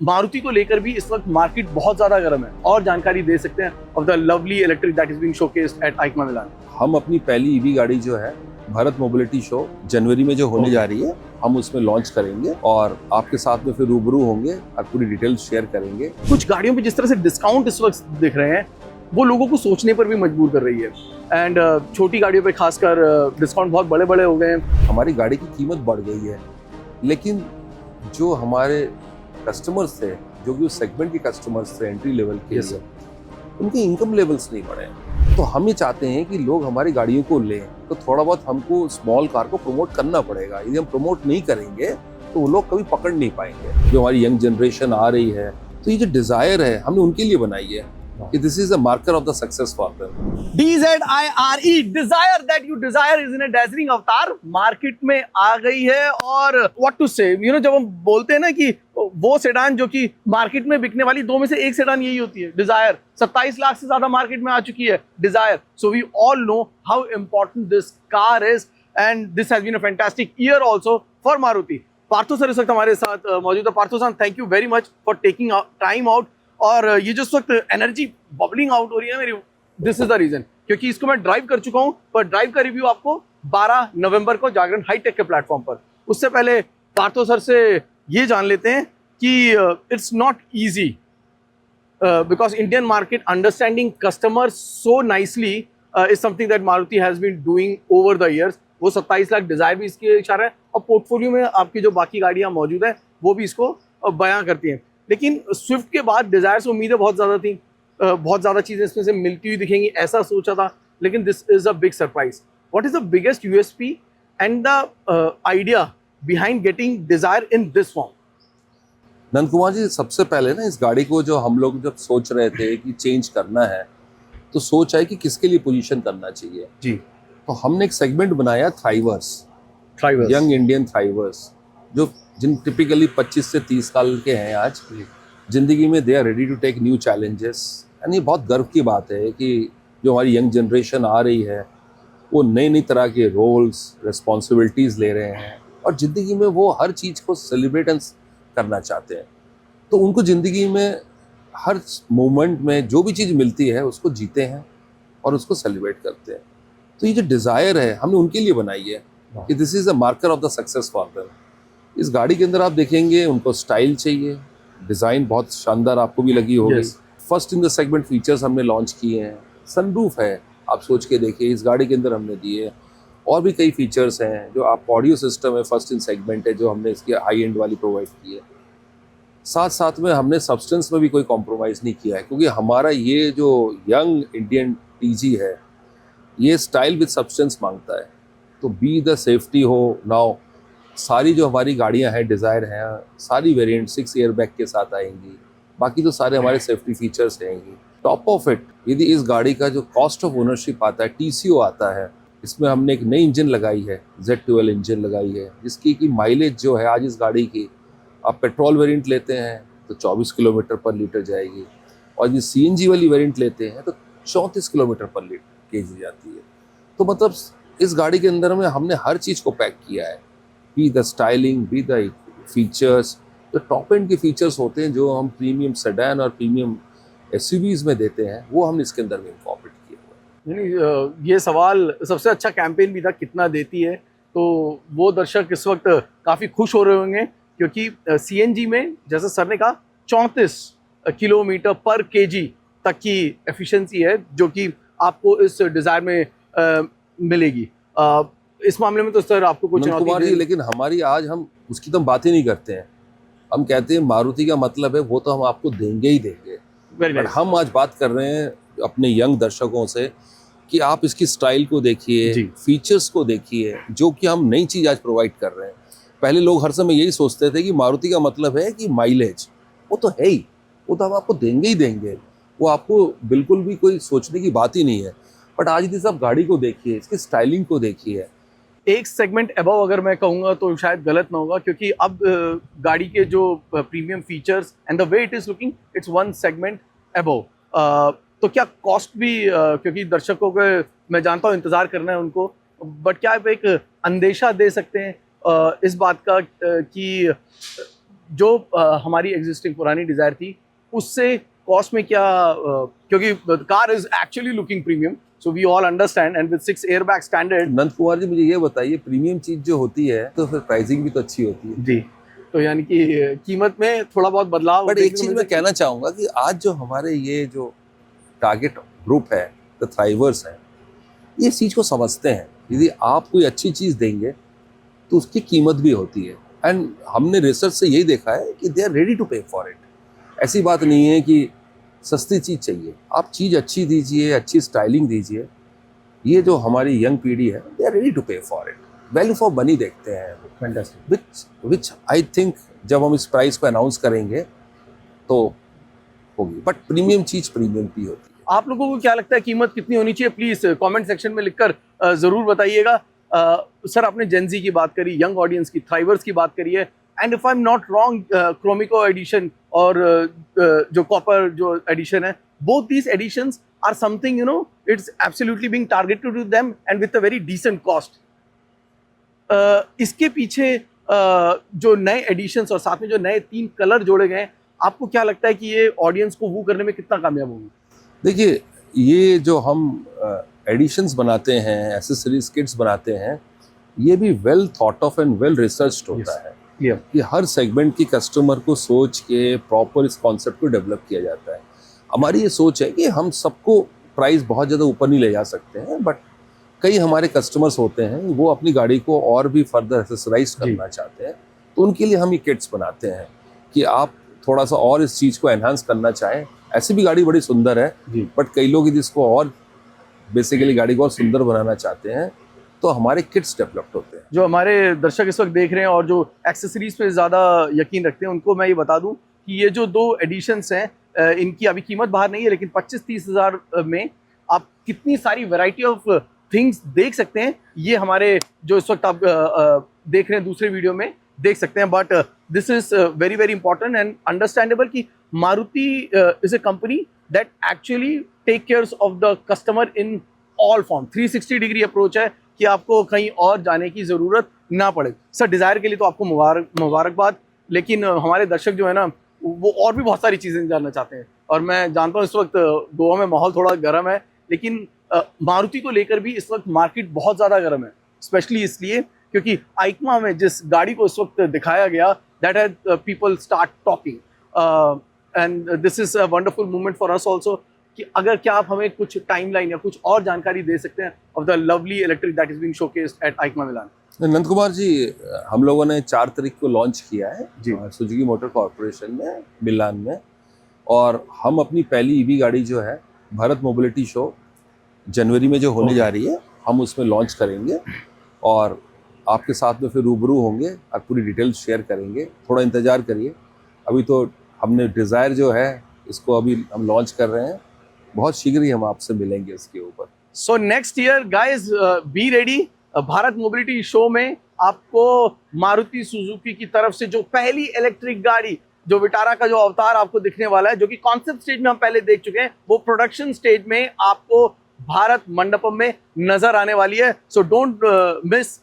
मारुति को लेकर भी इस वक्त मार्केट बहुत ज्यादा गर्म है और जानकारी दे सकते हैं of the lovely electric that is being showcased at EICMA Milan. हम अपनी पहली ईवी गाड़ी जो है भारत मोबिलिटी शो जनवरी में जो होने जा रही है हम उसमें लॉन्च करेंगे और आपके साथ में फिर रूबरू होंगे और पूरी डिटेल्स शेयर करेंगे। कुछ गाड़ियों पे जिस तरह से डिस्काउंट इस वक्त दिख रहे हैं वो लोगों को सोचने पर भी मजबूर कर रही है एंड छोटी गाड़ियों पे खासकर डिस्काउंट बहुत बड़े बड़े हो गए हैं। हमारी गाड़ी की कीमत बढ़ गई है लेकिन जो हमारे कस्टमर्स थे, जो कि उस सेगमेंट के कस्टमर्स थे एंट्री लेवल के, उनके इनकम लेवल्स नहीं बढ़े। तो हम ये चाहते हैं कि लोग हमारी गाड़ियों को लें तो थोड़ा बहुत हमको स्मॉल कार को प्रमोट करना पड़ेगा। यदि हम प्रमोट नहीं करेंगे तो वो लोग कभी पकड़ नहीं पाएंगे। जो हमारी यंग जनरेशन आ रही है तो ये जो डिजायर है हमने उनके लिए बनाई है कि this is a marker of the success for them. DZIRE, desire that you desire is in a dazzling अवतार मार्केट में आ गई है। और व्हाट टू से, यू नो, जब हम बोलते हैं ना कि वो सेडान जो कि मार्केट में बिकने वाली दो में से एक सेडान यही होती है, डिजायर। 27 लाख से ज्यादा मार्केट में आ चुकी है Dzire. So we all know how important this car is and this has been a fantastic year also for Maruti. Partho sir इस वक्त हमारे साथ मौजूद है। Partho sir, thank you very much for taking time out. और ये जो इस वक्त एनर्जी बबलिंग आउट हो रही है मेरी, दिस इज द रीजन, क्योंकि इसको मैं ड्राइव कर चुका हूं, पर ड्राइव का रिव्यू आपको 12 नवंबर को जागरण हाईटेक के प्लेटफॉर्म पर। उससे पहले पार्थो सर से ये जान लेते हैं कि it's not easy because Indian market understanding customer so nicely is something that Maruti has been doing over the years. वो 27 लाख डिजायर भी इसके इशारा है और पोर्टफोलियो में आपकी जो बाकी गाड़ियां मौजूद है वो भी इसको बयां करती हैं। लेकिन स्विफ्ट के बाद डिजायर से उम्मीदें बहुत ज़्यादा थी, बहुत ज़्यादा चीज़ें इसमें से मिलती हुई दिखेंगी ऐसा सोचा था, लेकिन this is a big surprise. What is the biggest USP and the idea behind getting Dzire in this form? Nand Kumar ji, सबसे पहले ना इस गाड़ी को जो हम लोग जब सोच रहे थे कि चेंज करना है तो सोच आई कि किसके लिए पोजीशन करना चाहिए जी। तो हमने एक सेगमेंट बनाया थ्राइवर्स, यंग इंडियन थ्राइवर्स, जो जिन टिपिकली 25 से 30 साल के हैं आज जिंदगी में, they are ready to take new challenges. यानी बहुत गर्व की बात है कि जो हमारी यंग जनरेशन आ रही है वो नई नई तरह के रोल्स, रिस्पॉन्सिबिलिटीज़ ले रहे हैं और ज़िंदगी में वो हर चीज़ को सेलिब्रेट करना चाहते हैं। तो उनको ज़िंदगी में हर मोमेंट में जो भी चीज़ मिलती है उसको जीते हैं और उसको सेलिब्रेट करते हैं। तो ये जो डिज़ायर है हमने उनके लिए बनाई है कि this is a marker of the success for them. इस गाड़ी के अंदर आप देखेंगे उनको स्टाइल चाहिए, डिज़ाइन बहुत शानदार आपको भी लगी होगी। First in the segment features हमने लॉन्च किए हैं। सनरूफ है, आप सोच के देखिए इस गाड़ी के अंदर हमने दिए। और भी कई फीचर्स हैं जो आप, ऑडियो सिस्टम है, फर्स्ट इन सेगमेंट है जो हमने इसकी हाई एंड वाली प्रोवाइड की है। साथ साथ में हमने सब्सटेंस में भी कोई कॉम्प्रोमाइज़ नहीं किया है क्योंकि हमारा ये जो यंग इंडियन टीजी है ये स्टाइल विद सब्सटेंस मांगता है। तो बी द सेफ्टी हो नाउ, सारी जो हमारी गाड़ियां हैं डिज़ायर हैं सारी वेरिएंट 6 एयरबैग के साथ आएंगी, बाकी तो सारे हमारे सेफ्टी फीचर्स रहेंगी। टॉप ऑफ इट, यदि इस गाड़ी का जो कॉस्ट ऑफ ओनरशिप आता है, TCO आता है, इसमें हमने एक नई इंजन लगाई है, Z12 इंजन लगाई है जिसकी कि माइलेज जो है आज इस गाड़ी की, आप पेट्रोल वेरिएंट लेते हैं तो 24 किलोमीटर पर लीटर जाएगी और यदि CNG वाली वेरिएंट लेते हैं तो 34 किलोमीटर पर केजी जाती है। तो मतलब इस गाड़ी के अंदर में हमने हर चीज़ को पैक किया है, be the styling, be the features. जो टॉप एंड के फीचर्स होते हैं जो हम प्रीमियम सेडान और प्रीमियम SUVs में देते हैं वो हम इसके अंदर में इंकॉर्पोरेट किए हुए हैं। ये सवाल, सबसे अच्छा कैंपेन भी था, कितना देती है? तो वो दर्शक इस वक्त काफ़ी खुश हो रहे होंगे क्योंकि CNG में, जैसे सर ने कहा, 34 किलोमीटर पर केजी तक की एफिशिएंसी है जो कि आपको इस डिज़ायर में मिलेगी। इस मामले में तो सर आपको कुछ कुमार जी, लेकिन हमारी आज हम उसकी तो बात ही नहीं करते हैं। हम कहते हैं मारुति का मतलब है वो तो हम आपको देंगे ही देंगे। बट हम आज बात कर रहे हैं अपने यंग दर्शकों से कि आप इसकी स्टाइल को देखिए, फीचर्स को देखिए, जो कि हम नई चीज़ आज प्रोवाइड कर रहे हैं। पहले लोग हर समय यही सोचते थे कि मारुति का मतलब है कि माइलेज, वो तो है ही, वो तो हम आपको देंगे ही देंगे, वो आपको बिल्कुल भी कोई सोचने की बात ही नहीं है। बट आज इस आप गाड़ी को देखिए, इसकी स्टाइलिंग को देखिए। एक सेगमेंट अबव अगर मैं कहूँगा तो शायद गलत ना होगा क्योंकि अब गाड़ी के जो premium features and the way it is looking, it's one segment above. तो क्या कॉस्ट भी, क्योंकि दर्शकों को मैं जानता हूँ इंतज़ार करना है उनको, बट क्या आप एक अंदेशा दे सकते हैं इस बात का कि जो हमारी एग्जिस्टिंग पुरानी डिजायर थी उससे कॉस्ट में क्या क्योंकि car is actually looking premium, so we all understand, and with 6 airbag standard. Nand Kumar ji, मुझे ये बताइए, प्रीमियम चीज जो होती है तो फिर प्राइसिंग भी तो अच्छी होती है जी, तो यानी कि कीमत में थोड़ा बहुत बदलाव। बट एक चीज मैं कहना चाहूंगा कि आज जो हमारे ये जो टारगेट ग्रुप है, द थ्राइवर्स है, ये चीज को समझते हैं। यदि आप कोई अच्छी चीज देंगे तो उसकी कीमत भी होती है, एंड हमने रिसर्च से यही देखा है कि दे आर रेडी टू पे फॉर इट। ऐसी बात नहीं है कि सस्ती चीज चाहिए, आप चीज अच्छी दीजिए, अच्छी स्टाइलिंग दीजिए। ये जो हमारी यंग पीढ़ी है, दे आर रेडी टू पे for it. Value for money देखते हैं, विच आई थिंक जब हम इस प्राइस को अनाउंस करेंगे तो होगी। बट प्रीमियम चीज प्रीमियम भी होती है। आप लोगों को क्या लगता है कीमत कितनी होनी चाहिए? प्लीज कमेंट सेक्शन में लिखकर जरूर बताइएगा। सर, आपने जेनजी की बात करी, यंग ऑडियंस की, थ्राइवर्स की बात करी है, and if I am not wrong क्रोमिको एडिशन और जो कॉपर जो एडिशन है, both these editions are something, you know, it's absolutely being targeted to them and with a very decent cost. इसके पीछे जो नए एडिशंस और साथ में जो नए 3 कलर जोड़े गए हैं, आपको क्या लगता है कि ये ऑडियंस को वू करने में कितना कामयाब होंगे? देखिए, ये जो हम एडिशंस बनाते हैं, एसेसरीज किट्स बनाते हैं, ये भी well thought of and well researched होता है। कि हर सेगमेंट की कस्टमर को सोच के प्रॉपर इस कॉन्सेप्ट को डेवलप किया जाता है। हमारी ये सोच है कि हम सबको प्राइस बहुत ज़्यादा ऊपर नहीं ले जा सकते हैं, बट कई हमारे कस्टमर्स होते हैं वो अपनी गाड़ी को और भी फर्दर एसेसराइज करना चाहते हैं, तो उनके लिए हम ये किट्स बनाते हैं कि आप थोड़ा सा और इस चीज़ को एनहांस करना चाहें। ऐसी भी गाड़ी बड़ी सुंदर है, बट कई लोग यदि इसको और बेसिकली गाड़ी को और सुंदर बनाना चाहते हैं तो हमारे किट्स डेवलप्ड होते हैं। जो हमारे दर्शक इस वक्त देख रहे हैं और जो एक्सेसरीज पे ज़्यादा यकीन रखते हैं, उनको मैं ये बता दूं कि ये जो 2 एडिशंस हैं, इनकी अभी कीमत बाहर नहीं है, लेकिन 25-30 हज़ार में आप कितनी सारी वैरायटी ऑफ थिंग्स देख सकते हैं। ये हमारे जो इस वक्त आप देख रहे हैं दूसरे वीडियो में देख सकते हैं। But this is very very important and understandable कि Maruti is a company that actually take cares of the customer in all form. 360 degree approach है कि आपको कहीं और जाने की ज़रूरत ना पड़े। सर, डिज़ायर के लिए तो आपको मुबारकबाद, लेकिन हमारे दर्शक जो है ना, वो और भी बहुत सारी चीज़ें जानना चाहते हैं, और मैं जानता हूँ इस वक्त गोवा में माहौल थोड़ा गर्म है, लेकिन मारुति को लेकर भी इस वक्त मार्केट बहुत ज़्यादा गर्म है, स्पेशली इसलिए क्योंकि आइकमा में जिस गाड़ी को इस वक्त दिखाया गया, that has people start talking, and this is a wonderful moment for us also. कि अगर क्या आप हमें कुछ टाइमलाइन या कुछ और जानकारी दे सकते हैं of the lovely electric that is being showcased at EICMA Milan? Nand Kumar ji, हम लोगों ने 4 तारीख को लॉन्च किया है जी सुजुकी मोटर कॉर्पोरेशन में, मिलान में, और हम अपनी पहली ईवी गाड़ी जो है भारत मोबिलिटी शो जनवरी में जो होने जा रही है, हम उसमें लॉन्च करेंगे और आपके साथ में फिर रूबरू होंगे और पूरी डिटेल शेयर करेंगे। थोड़ा इंतज़ार करिए, अभी तो हमने डिज़ायर जो है इसको अभी हम लॉन्च कर रहे हैं, बहुत शीघ्र ही हम आपसे मिलेंगे इसके ऊपर। So next year guys be ready, Bharat mobility show में आपको मारुति सुजुकी की तरफ से जो पहली इलेक्ट्रिक गाड़ी, जो विटारा का जो अवतार आपको दिखने वाला है, जो कि कॉन्सेप्ट स्टेज में हम पहले देख चुके हैं, वो प्रोडक्शन स्टेज में आपको भारत मंडपम में नजर आने वाली है। So don't miss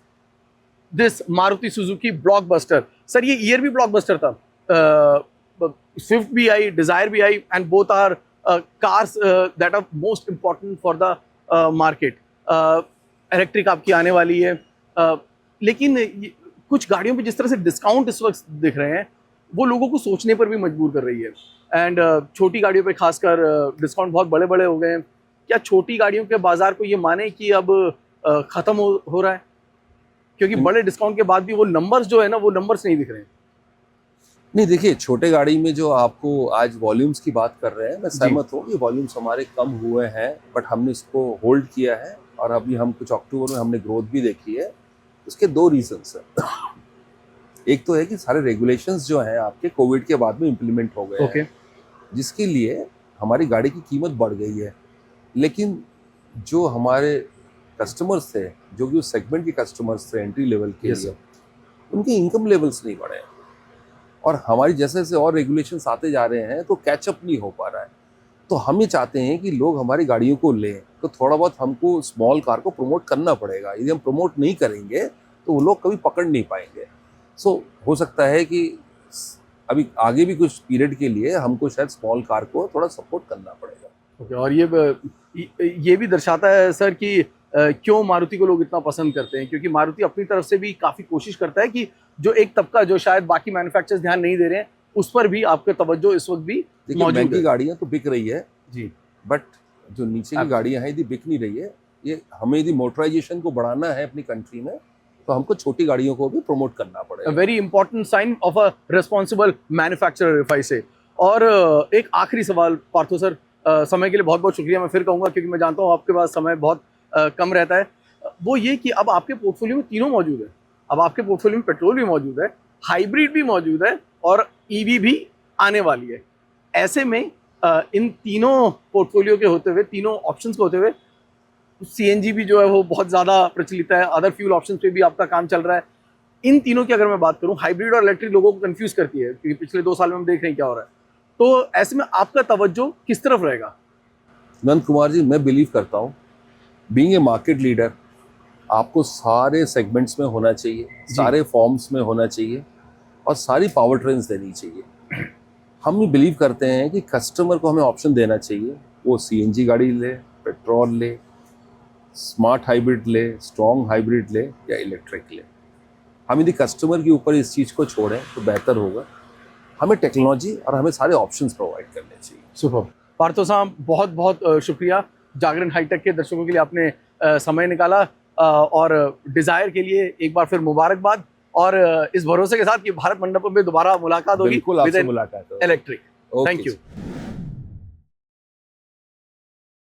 this Maruti Suzuki blockbuster. Sir, ये ईयर भी ब्लॉकबस्टर था, स्विफ्ट भी आई, डिजायर भी आई, and both are cars that are most important for the market. Electric आपकी आने वाली है, लेकिन कुछ गाड़ियों पे जिस तरह से डिस्काउंट इस वक्त दिख रहे हैं, वो लोगों को सोचने पर भी मजबूर कर रही है। एंड छोटी गाड़ियों पे खासकर डिस्काउंट बहुत बड़े बड़े हो गए हैं। क्या छोटी गाड़ियों के बाजार को ये माने कि अब ख़त्म हो रहा है? क्योंकि बड़े डिस्काउंट के बाद भी वो नंबर्स जो है ना, वो नंबर्स नहीं दिख रहे हैं। नहीं, देखिए, छोटे गाड़ी में जो आपको आज वॉल्यूम्स की बात कर रहे हैं, मैं सहमत हूँ कि वॉल्यूम्स हमारे कम हुए हैं, बट हमने इसको होल्ड किया है और अभी हम कुछ अक्टूबर में हमने ग्रोथ भी देखी है। उसके 2 रीजंस हैं। एक तो है कि सारे रेगुलेशंस जो हैं आपके कोविड के बाद में इम्प्लीमेंट हो गए हैं, जिसके लिए हमारी गाड़ी की कीमत बढ़ गई है, लेकिन जो हमारे कस्टमर्स थे, जो कि उस सेगमेंट के कस्टमर्स थे एंट्री लेवल के लिए, उनके इनकम लेवल्स नहीं बढ़े, और हमारी जैसे जैसे और रेगुलेशंस आते जा रहे हैं तो कैचअप नहीं हो पा रहा है। तो हम ये चाहते हैं कि लोग हमारी गाड़ियों को लें, तो थोड़ा बहुत हमको स्मॉल कार को प्रमोट करना पड़ेगा। यदि हम प्रमोट नहीं करेंगे तो वो लोग कभी पकड़ नहीं पाएंगे। सो हो सकता है कि अभी आगे भी कुछ पीरियड के लिए हमको शायद स्मॉल कार को थोड़ा सपोर्ट करना पड़ेगा। ओके, और ये भी दर्शाता है सर कि क्यों मारुति को लोग इतना पसंद करते हैं, क्योंकि मारुति अपनी तरफ से भी काफ़ी कोशिश करता है कि जो एक तबका जो शायद बाकी मैन्युफैक्चरर्स ध्यान नहीं दे रहे हैं उस पर भी आपके तवज्जो इस वक्त भी मौजूद महंगी है। गाड़ियां तो बिक रही है जी, बट जो नीचे की गाड़ियां हैं यदि बिक नहीं रही है, ये हमें यदि मोटराइजेशन को बढ़ाना है अपनी कंट्री में तो हमको छोटी गाड़ियों को भी प्रमोट करना पड़ेगा। Very important sign of a responsible manufacturer if I say. और एक आखिरी सवाल पार्थो सर, समय के लिए बहुत बहुत शुक्रिया मैं फिर कहूँगा, क्योंकि मैं जानता हूँ आपके पास समय बहुत कम रहता है। वो ये कि अब आपके पोर्टफोलियो में तीनों मौजूद है। अब आपके पोर्टफोलियो में पेट्रोल भी मौजूद है, हाइब्रिड भी मौजूद है और ईवी भी आने वाली है। ऐसे में इन तीनों पोर्टफोलियो के होते हुए, तीनों ऑप्शंस के होते हुए, सीएनजी भी जो है वो बहुत ज़्यादा प्रचलित है, अदर फ्यूल ऑप्शंस पे भी आपका काम चल रहा है। इन तीनों की अगर मैं बात करूं, हाइब्रिड और इलेक्ट्रिक लोगों को कंफ्यूज करती है, क्योंकि पिछले 2 साल में हम देख रहे हैं क्या हो रहा है। तो ऐसे में आपका तवज्जो किस तरफ रहेगा? नंद कुमार जी, मैं बिलीव करता हूँ बीइंग ए मार्केट लीडर आपको सारे सेगमेंट्स में होना चाहिए, सारे फॉर्म्स में होना चाहिए और सारी पावर ट्रेन्स देनी चाहिए। हम भी बिलीव करते हैं कि कस्टमर को हमें ऑप्शन देना चाहिए, वो सीएनजी गाड़ी ले, पेट्रोल ले, स्मार्ट हाइब्रिड ले, स्ट्रॉन्ग हाइब्रिड ले या इलेक्ट्रिक ले। हम यदि कस्टमर के ऊपर इस चीज़ को छोड़ें तो बेहतर होगा। हमें टेक्नोलॉजी और हमें सारे ऑप्शंस प्रोवाइड करने चाहिए। सुपर। पार्थो साहब, बहुत बहुत शुक्रिया। जागरण हाईटेक के दर्शकों के लिए आपने समय निकाला और डिज़ायर के लिए एक बार फिर मुबारकबाद, और इस भरोसे के साथ कि भारत मंडपम में दोबारा मुलाकात होगी। बिल्कुल आपसे मुलाकात होगी। इलेक्ट्रिक। Thank you.